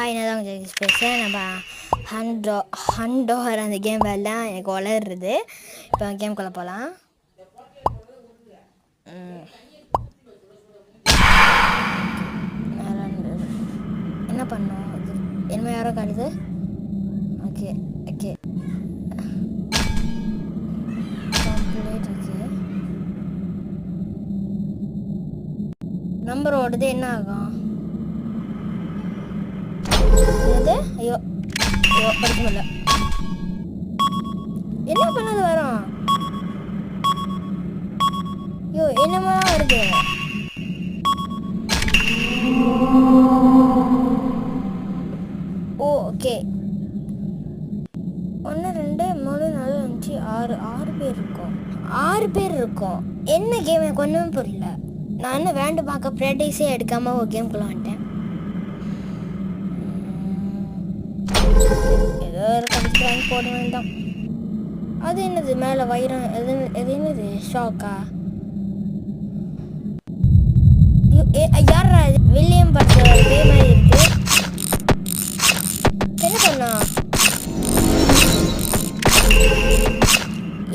என்னதான் கொஞ்சம் பேசுகிறேன். நம்ம ஹண்டோர் அந்த கேம் எல்லாம் எனக்கு வளருது. இப்போ கேம்குள்ளே போகலாம். என்ன பண்ணோம்? என்ன யாரோ காணுது. Okay okay complete. Okay number ஓடுது. என்ன ஆகும்? என்னது? ஐயோ ஐயோ படிக்க முடியல. என்ன பண்ணது வரும்? ஐயோ என்னமா வருது? ஓகே 1 2 3 4 5 6 பேர் இருக்கோம். 6 பேர் இருக்கோம். என்ன கேம் எனக்கு ஒன்றுமே புரியல. நான் என்ன வேண்டு பார்க்க ப்ராக்டிஸே எடுக்காமல் ஒரு கேம்குள்ளே வந்துட்டேன். ஏதோ ஒரு கடைசி வாங்கி போட வேண்டாம். அது என்னது மேலே வைரம்? எது என்னது? ஷாக்கா? யாரா இது? வில்லியம் பட்ட இதே மாதிரி இருக்கு. என்ன பண்ணா?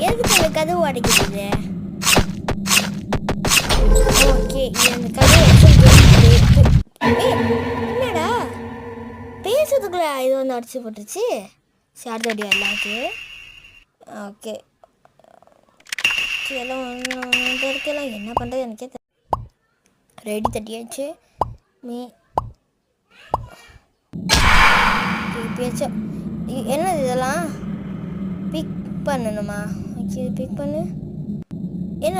எதுக்கு அந்த கதவு அடைக்கிறது? ஓகே இந்த கதவு என்னடா பேசுறதுக்குள்ள இது வந்து அடிச்சு போட்டுருச்சு. சார்ஜ் அடி எல்லாத்து. ஓகே எல்லாம் இருக்கலாம். என்ன பண்ணுறது எனக்கே ரெடி தட்டியாச்சு. பேச்சும் என்னது இதெல்லாம் பிக் பண்ணணுமா? ஓகே இது பிக் பண்ணு. என்ன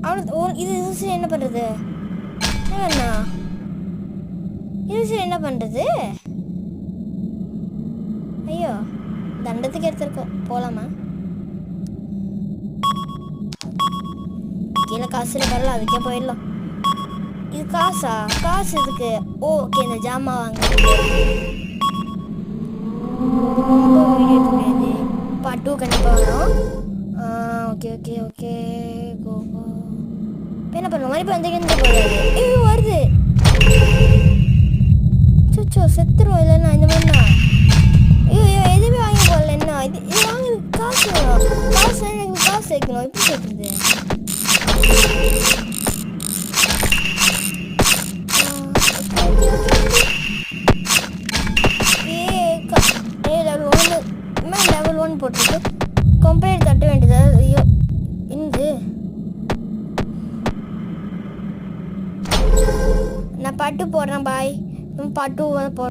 அவ்வளோ இது சரி என்ன பண்ணுறது? என்ன இது சரி என்ன பண்ணுறது? ஐயோ தண்டத்துக்கு எடுத்துருக்கோம். போகலாமா? கீழே காசுல வரல, அதுக்கே போயிடலாம். இது காசா? காசு இதுக்கு? ஓகே இந்த ஜாமா வாங்க. பார்ட் 2 கண்டிப்பாக வரும். ஓகே ஓகே ஓகே கோ கோ. இப்போ என்ன பண்ணுவோம்? மாதிரி இப்போ வந்து போகாது. ஐயோ வருது. சோ செத்துருவோம் இல்லைன்னா இந்த மாதிரினா. ஐயோ எதுவுமே வாங்கி போடல. என்ன இது வாங்க காசு வேணும். காசு எனக்கு காசு சேர்க்கணும். எப்படி சேர்க்குறது? லெவல் 1 போட்டுருக்கு. கம்ப்ளீட் தட்ட வேண்டியது. ஐயோ இந்து நான் பாட்டு போடுறேன். பாய். பாட்டு போடுறேன்.